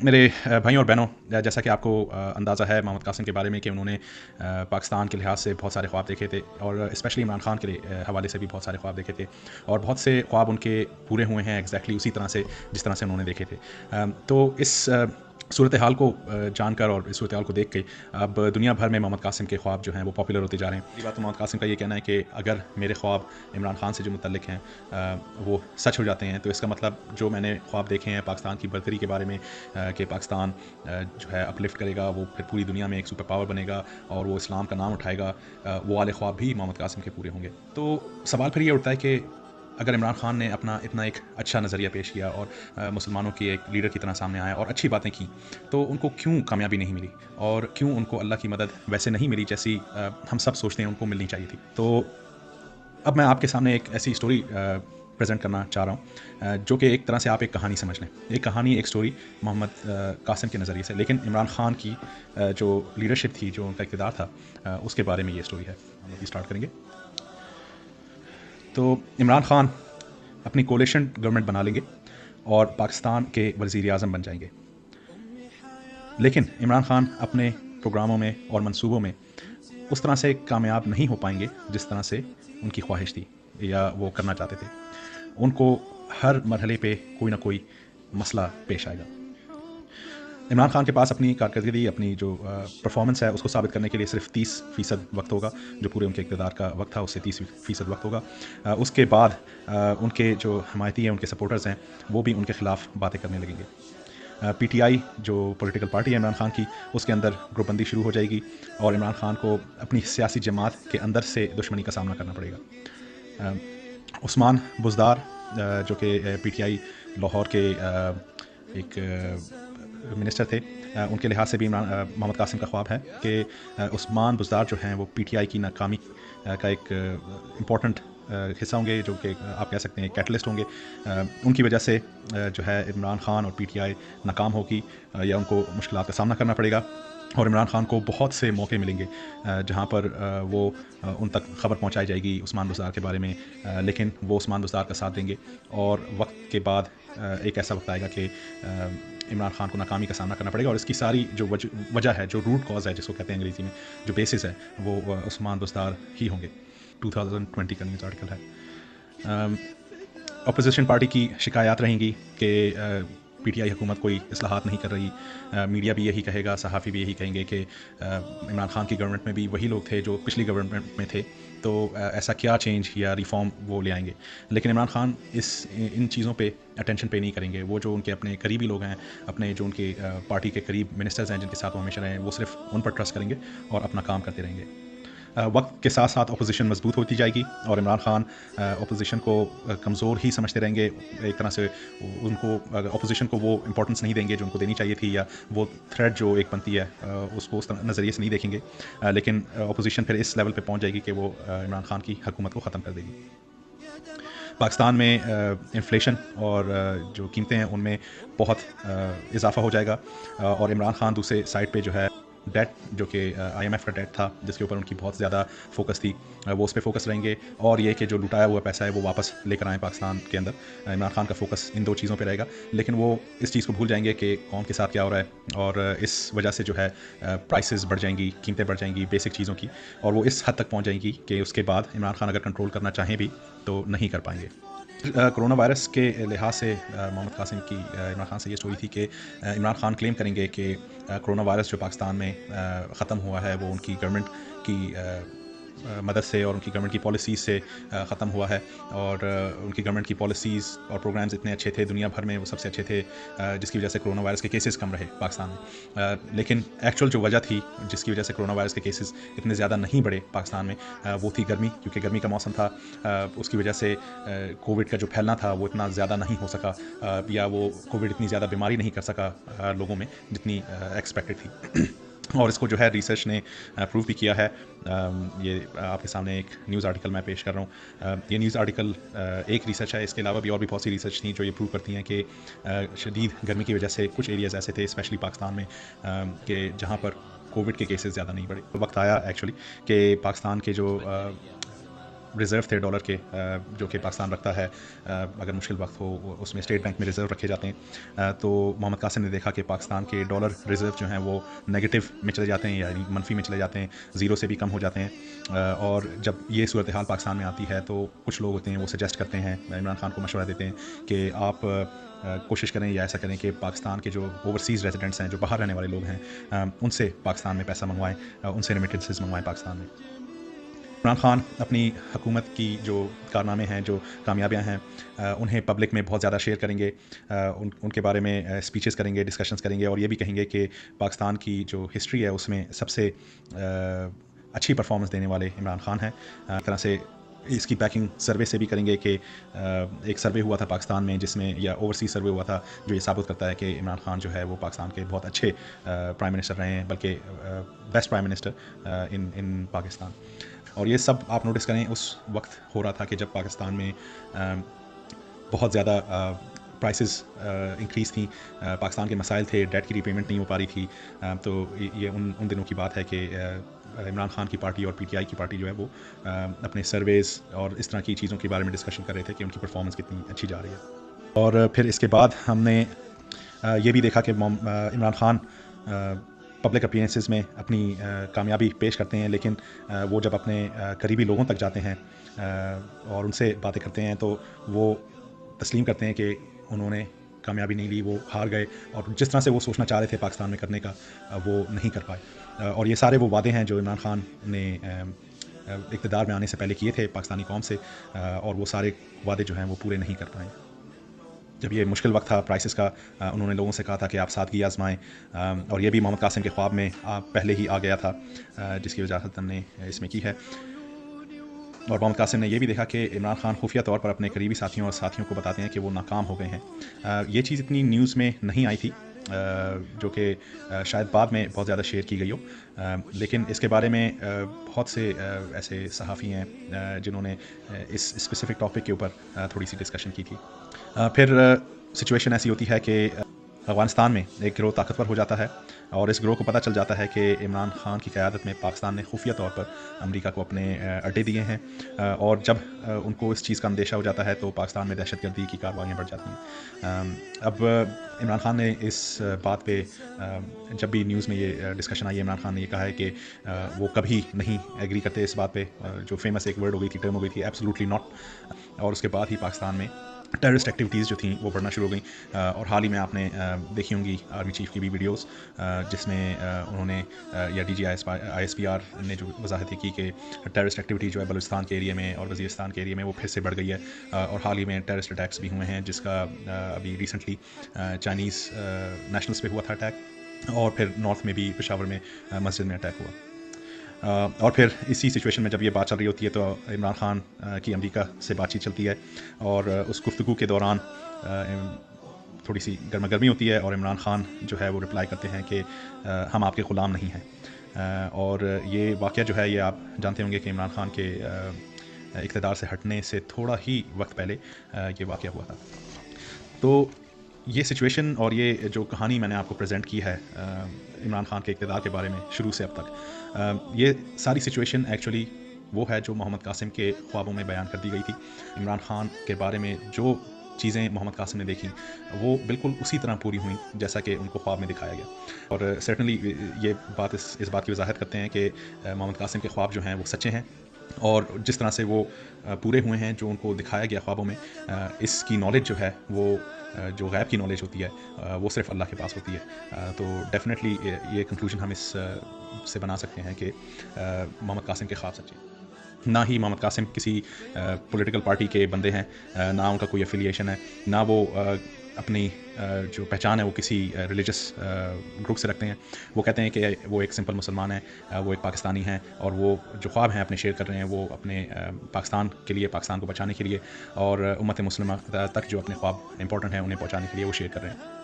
میرے بھائیوں اور بہنوں، جیسا کہ آپ کو اندازہ ہے محمد قاسم کے بارے میں کہ انہوں نے پاکستان کے لحاظ سے بہت سارے خواب دیکھے تھے، اور اسپیشلی عمران خان کے حوالے سے بھی بہت سارے خواب دیکھے تھے، اور بہت سے خواب ان کے پورے ہوئے ہیں ایگزیکٹلی اسی طرح سے جس طرح سے انہوں نے دیکھے تھے۔ تو اس صورتحال کو جان کر اور اس صورتحال کو دیکھ کے اب دنیا بھر میں محمد قاسم کے خواب جو ہیں وہ پاپولر ہوتے جا رہے ہیں۔ پہلی بات تو محمد قاسم کا یہ کہنا ہے کہ اگر میرے خواب عمران خان سے جو متعلق ہیں وہ سچ ہو جاتے ہیں تو اس کا مطلب جو میں نے خواب دیکھے ہیں پاکستان کی برتری کے بارے میں، کہ پاکستان جو ہے اپ لفٹ کرے گا، وہ پھر پوری دنیا میں ایک سپر پاور بنے گا اور وہ اسلام کا نام اٹھائے گا، وہ والے خواب بھی محمد قاسم کے پورے ہوں گے۔ تو سوال پھر یہ اٹھتا ہے کہ اگر عمران خان نے اپنا اتنا ایک اچھا نظریہ پیش کیا اور مسلمانوں کی ایک لیڈر کی طرح سامنے آیا اور اچھی باتیں کی، تو ان کو کیوں کامیابی نہیں ملی، اور کیوں ان کو اللہ کی مدد ویسے نہیں ملی جیسی ہم سب سوچتے ہیں ان کو ملنی چاہیے تھی؟ تو اب میں آپ کے سامنے ایک ایسی اسٹوری پریزنٹ کرنا چاہ رہا ہوں جو کہ ایک طرح سے آپ ایک کہانی سمجھ لیں، ایک کہانی، ایک اسٹوری محمد قاسم کے نظریے سے، لیکن عمران خان کی جو لیڈرشپ تھی، جو ان کا اقتدار تھا، اس کے بارے میں یہ اسٹوری ہے۔ ہم ابھی اسٹارٹ کریں گے۔ تو عمران خان اپنی کولیشن گورنمنٹ بنا لیں گے اور پاکستان کے وزیر اعظم بن جائیں گے، لیکن عمران خان اپنے پروگراموں میں اور منصوبوں میں اس طرح سے کامیاب نہیں ہو پائیں گے جس طرح سے ان کی خواہش تھی یا وہ کرنا چاہتے تھے۔ ان کو ہر مرحلے پہ کوئی نہ کوئی مسئلہ پیش آئے گا۔ عمران خان کے پاس اپنی کارکردگی، اپنی جو پرفارمنس ہے، اس کو ثابت کرنے کے لیے صرف 30% وقت ہوگا، جو پورے ان کے اقتدار کا وقت تھا اس سے 30% وقت ہوگا۔ اس کے بعد ان کے جو حمایتی ہیں، ان کے سپورٹرز ہیں، وہ بھی ان کے خلاف باتیں کرنے لگیں گے۔ پی ٹی آئی جو پولیٹیکل پارٹی ہے عمران خان کی، اس کے اندر گروپ بندی شروع ہو جائے گی اور عمران خان کو اپنی سیاسی جماعت کے اندر سے دشمنی کا سامنا کرنا پڑے گا۔ عثمان بزدار جو کہ پی ٹی آئی لاہور کے ایک منسٹر تھے، ان کے لحاظ سے بھی محمد قاسم کا خواب ہے کہ عثمان بزدار جو ہیں وہ پی ٹی آئی کی ناکامی کا ایک امپورٹنٹ حصہ ہوں گے، جو کہ آپ کہہ سکتے ہیں کیٹلسٹ ہوں گے۔ ان کی وجہ سے جو ہے عمران خان اور پی ٹی آئی ناکام ہوگی یا ان کو مشکلات کا سامنا کرنا پڑے گا، اور عمران خان کو بہت سے موقع ملیں گے جہاں پر وہ ان تک خبر پہنچائی جائے گی عثمان بزدار کے بارے میں، لیکن وہ عثمان بزدار کا ساتھ دیں گے، اور وقت کے بعد ایک ایسا وقت آئے گا کہ عمران خان کو ناکامی کا سامنا کرنا پڑے گا، اور اس کی ساری جو وجہ ہے، جو روٹ کاز ہے جس کو کہتے ہیں انگریزی میں، جو بیسس ہے، وہ عثمان بزدار ہی ہوں گے۔ 2020 کا نیوز آرٹیکل ہے۔ اپوزیشن پارٹی کی شکایات رہیں گی کہ پی ٹی آئی حکومت کوئی اصلاحات نہیں کر رہی، میڈیا بھی یہی کہے گا، صحافی بھی یہی کہیں گے کہ عمران خان کی گورنمنٹ میں بھی وہی لوگ تھے جو پچھلی گورنمنٹ میں تھے، تو ایسا کیا چینج یا ریفارم وہ لے آئیں گے۔ لیکن عمران خان ان چیزوں پہ اٹینشن پہ نہیں کریں گے۔ وہ جو ان کے اپنے قریبی لوگ ہیں، اپنے جو ان کے پارٹی کے قریب منسٹرز ہیں جن کے ساتھ وہ ہمیشہ رہے ہیں، وہ صرف ان پر ٹرسٹ کریں گے اور اپنا کام کرتے رہیں گے۔ وقت کے ساتھ ساتھ اپوزیشن مضبوط ہوتی جائے گی اور عمران خان اپوزیشن کو کمزور ہی سمجھتے رہیں گے، ایک طرح سے ان کو اپوزیشن کو وہ امپورٹنس نہیں دیں گے جو ان کو دینی چاہیے تھی، یا وہ تھریٹ جو ایک بنتی ہے اس کو اس نظریے سے نہیں دیکھیں گے، لیکن اپوزیشن پھر اس لیول پہ پہنچ جائے گی کہ وہ عمران خان کی حکومت کو ختم کر دے گی۔ پاکستان میں انفلیشن اور جو قیمتیں ہیں ان میں بہت اضافہ ہو جائے گا، اور عمران خان دوسرے سائڈ پہ جو ہے ڈیٹ، جو کہ آئی ایم ایف کا ڈیٹ تھا جس کے اوپر ان کی بہت زیادہ فوکس تھی، وہ اس پہ فوکس رہیں گے، اور یہ کہ جو لٹایا ہوا پیسہ ہے وہ واپس لے کر آئیں پاکستان کے اندر۔ عمران خان کا فوکس ان دو چیزوں پہ رہے گا، لیکن وہ اس چیز کو بھول جائیں گے کہ قوم کے ساتھ کیا ہو رہا ہے، اور اس وجہ سے جو ہے پرائسز بڑھ جائیں گی، قیمتیں بڑھ جائیں گی بیسک چیزوں کی، اور وہ اس حد تک پہنچ جائیں گی کہ اس کے بعد عمران خان اگر کنٹرول کرنا چاہیں بھی تو نہیں کر پائیں گے۔ کرونا وائرس کے لحاظ سے محمد قاسم کی عمران خان سے یہ اسٹوری تھی کہ عمران خان کلیم کریں گے کہ کرونا وائرس جو پاکستان میں ختم ہوا ہے وہ ان کی گورنمنٹ کی مدد سے اور ان کی گورنمنٹ کی پالیسیز سے ختم ہوا ہے، اور ان کی گورنمنٹ کی پالیسیز اور پروگرامز اتنے اچھے تھے، دنیا بھر میں وہ سب سے اچھے تھے، جس کی وجہ سے کرونا وائرس کے کیسز کم رہے پاکستان میں۔ لیکن ایکچوئل جو وجہ تھی جس کی وجہ سے کرونا وائرس کے کیسز اتنے زیادہ نہیں بڑھے پاکستان میں، وہ تھی گرمی، کیونکہ گرمی کا موسم تھا، اس کی وجہ سے کووڈ کا جو پھیلنا تھا وہ اتنا زیادہ نہیں ہو سکا، یا وہ کووڈ اتنی زیادہ بیماری نہیں کر سکا لوگوں میں جتنی ایکسپیکٹڈ تھی، اور اس کو جو ہے ریسرچ نے پروو بھی کیا ہے۔ یہ آپ کے سامنے ایک نیوز آرٹیکل میں پیش کر رہا ہوں۔ یہ نیوز آرٹیکل ایک ریسرچ ہے، اس کے علاوہ بھی اور بھی بہت سی ریسرچ تھیں جو یہ پروو کرتی ہیں کہ شدید گرمی کی وجہ سے کچھ ایریاز ایسے تھے اسپیشلی پاکستان میں کہ جہاں پر کووڈ کے کیسز زیادہ نہیں بڑھے۔ وقت آیا ایکچولی کہ پاکستان کے جو ریزرو تھے ڈالر کے جو کہ پاکستان رکھتا ہے اگر مشکل وقت ہو، اس میں اسٹیٹ بینک میں ریزرو رکھے جاتے ہیں، تو محمد قاسم نے دیکھا کہ پاکستان کے ڈالر ریزرو جو ہیں وہ نیگیٹو میں چلے جاتے ہیں، یعنی منفی میں چلے جاتے ہیں، زیرو سے بھی کم ہو جاتے ہیں، اور جب یہ صورتحال پاکستان میں آتی ہے تو کچھ لوگ ہوتے ہیں وہ سجیسٹ کرتے ہیں، عمران خان کو مشورہ دیتے ہیں کہ آپ کوشش کریں یا ایسا کریں کہ پاکستان کے جو اوورسیز ریزیڈنٹس ہیں، جو باہر رہنے والے لوگ ہیں، ان سے پاکستان میں پیسہ منگوائیں، ان سے ریمیٹنسز منگوائیں پاکستان میں۔ عمران خان اپنی حکومت کی جو کارنامے ہیں، جو کامیابیاں ہیں، انہیں پبلک میں بہت زیادہ شیئر کریں گے، ان کے بارے میں اسپیچز کریں گے، ڈسکشنز کریں گے، اور یہ بھی کہیں گے کہ پاکستان کی جو ہسٹری ہے اس میں سب سے اچھی پرفارمنس دینے والے عمران خان ہیں۔ ایک طرح سے اس کی بیکنگ سروے سے بھی کریں گے کہ ایک سروے ہوا تھا پاکستان میں جس میں، یا اوورسیز سروے ہوا تھا جو یہ ثابت کرتا ہے کہ عمران خان جو ہے وہ پاکستان کے بہت اچھے پرائم منسٹر رہے ہیں، بلکہ بیسٹ پرائم منسٹر ان پاکستان۔ اور یہ سب آپ نوٹس کریں اس وقت ہو رہا تھا کہ جب پاکستان میں بہت زیادہ پرائسز انکریز تھیں، پاکستان کے مسائل تھے، ڈیٹ کی ری پیمنٹ نہیں ہو پا رہی تھی، تو یہ ان دنوں کی بات ہے کہ عمران خان کی پارٹی اور پی ٹی آئی کی پارٹی جو ہے وہ اپنے سرویز اور اس طرح کی چیزوں کے بارے میں ڈسکشن کر رہے تھے کہ ان کی پرفارمنس کتنی اچھی جا رہی ہے۔ اور پھر اس کے بعد ہم نے یہ بھی دیکھا کہ عمران خان پبلک اپیرنسز میں اپنی کامیابی پیش کرتے ہیں، لیکن وہ جب اپنے قریبی لوگوں تک جاتے ہیں اور ان سے باتیں کرتے ہیں تو وہ تسلیم کرتے ہیں کہ انہوں نے کامیابی نہیں لی، وہ ہار گئے، اور جس طرح سے وہ سوچنا چاہ رہے تھے پاکستان میں کرنے کا وہ نہیں کر پائے۔ اور یہ سارے وہ وعدے ہیں جو عمران خان نے اقتدار میں آنے سے پہلے کیے تھے پاکستانی قوم سے، اور وہ سارے وعدے جو ہیں وہ پورے نہیں کر پائے۔ جب یہ مشکل وقت تھا پرائسز کا، انہوں نے لوگوں سے کہا تھا کہ آپ سادگی آزمائیں، اور یہ بھی محمد قاسم کے خواب میں پہلے ہی آ گیا تھا، جس کی وجاہت ہم نے اس میں کی ہے۔ اور محمد قاسم نے یہ بھی دیکھا کہ عمران خان خفیہ طور پر اپنے قریبی ساتھیوں کو بتاتے ہیں کہ وہ ناکام ہو گئے ہیں۔ یہ چیز اتنی نیوز میں نہیں آئی تھی، جو کہ شاید بعد میں بہت زیادہ شیئر کی گئی ہو، لیکن اس کے بارے میں بہت سے ایسے صحافی ہیں جنہوں نے اس اسپیسیفک ٹاپک کے اوپر تھوڑی سی ڈسکشن کی تھی۔ پھر سچویشن ایسی ہوتی ہے کہ افغانستان میں ایک گروہ طاقتور ہو جاتا ہے، اور اس گروہ کو پتہ چل جاتا ہے کہ عمران خان کی قیادت میں پاکستان نے خفیہ طور پر امریکہ کو اپنے اڈے دیے ہیں، اور جب ان کو اس چیز کا اندیشہ ہو جاتا ہے تو پاکستان میں دہشت گردی کی کارروائیاں بڑھ جاتی ہیں۔ اب عمران خان نے اس بات پہ جب بھی نیوز میں یہ ڈسکشن آئی ہے، عمران خان نے یہ کہا ہے کہ وہ کبھی نہیں ایگری کرتے اس بات پہ، جو فیمس ایک ورڈ ہو گئی تھی، ٹرم ہو گئی تھی، ایبسولوٹلی ناٹ، اور اس کے بعد ہی پاکستان میں ٹیررسٹ ایکٹیویٹیز جو تھیں وہ بڑھنا شروع ہو گئیں، اور حال ہی میں آپ نے دیکھی ہوں گی آرمی چیف کی بھی ویڈیوز، جس میں انہوں نے یا D G I S P R نے جو وضاحت کی کہ ٹیررسٹ ایکٹیویٹی جو ہے بلوچستان کے ایریے میں اور وزیرستان کے ایریے میں وہ پھر سے بڑھ گئی ہے، اور حال ہی میں ٹیررسٹ اٹیکس بھی ہوئے ہیں، جس کا ابھی ریسنٹلی چائنیز نیشنلز پہ ہوا تھا اٹیک، اور پھر نارتھ میں بھی پشاور میں مسجد میں اٹیک ہوا۔ اور پھر اسی سچویشن میں جب یہ بات چل رہی ہوتی ہے تو عمران خان کی امریکہ سے بات چیت چلتی ہے، اور اس گفتگو کے دوران تھوڑی سی گرما گرمی ہوتی ہے، اور عمران خان جو ہے وہ رپلائی کرتے ہیں کہ ہم آپ کے غلام نہیں ہیں۔ اور یہ واقعہ جو ہے یہ آپ جانتے ہوں گے کہ عمران خان کے اقتدار سے ہٹنے سے تھوڑا ہی وقت پہلے یہ واقعہ ہوا تھا۔ تو یہ سچویشن اور یہ جو کہانی میں نے آپ کو پریزنٹ کی ہے عمران خان کے اقتدار کے بارے میں شروع سے اب تک، یہ ساری سچویشن ایکچولی وہ ہے جو محمد قاسم کے خوابوں میں بیان کر دی گئی تھی۔ عمران خان کے بارے میں جو چیزیں محمد قاسم نے دیکھیں وہ بالکل اسی طرح پوری ہوئیں جیسا کہ ان کو خواب میں دکھایا گیا، اور سرٹنلی یہ بات اس بات کی وضاحت کرتے ہیں کہ محمد قاسم کے خواب جو ہیں وہ سچے ہیں، اور جس طرح سے وہ پورے ہوئے ہیں جو ان کو دکھایا گیا خوابوں میں، اس کی نالج جو ہے وہ جو غیب کی نالج ہوتی ہے وہ صرف اللہ کے پاس ہوتی ہے۔ تو ڈیفینیٹلی یہ کنکلوژن ہم اس سے بنا سکتے ہیں کہ محمد قاسم کے خواب سچے ہیں۔ نہ ہی محمد قاسم کسی پولیٹیکل پارٹی کے بندے ہیں، نہ ان کا کوئی افیلیشن ہے، نہ وہ اپنی جو پہچان ہے وہ کسی ریلیجس گروپ سے رکھتے ہیں۔ وہ کہتے ہیں کہ وہ ایک سمپل مسلمان ہیں، وہ ایک پاکستانی ہیں، اور وہ جو خواب ہیں اپنے شیئر کر رہے ہیں وہ اپنے پاکستان کے لیے، پاکستان کو بچانے کے لیے، اور امت مسلمہ تک جو اپنے خواب امپورٹنٹ ہیں انہیں پہنچانے کے لیے وہ شیئر کر رہے ہیں۔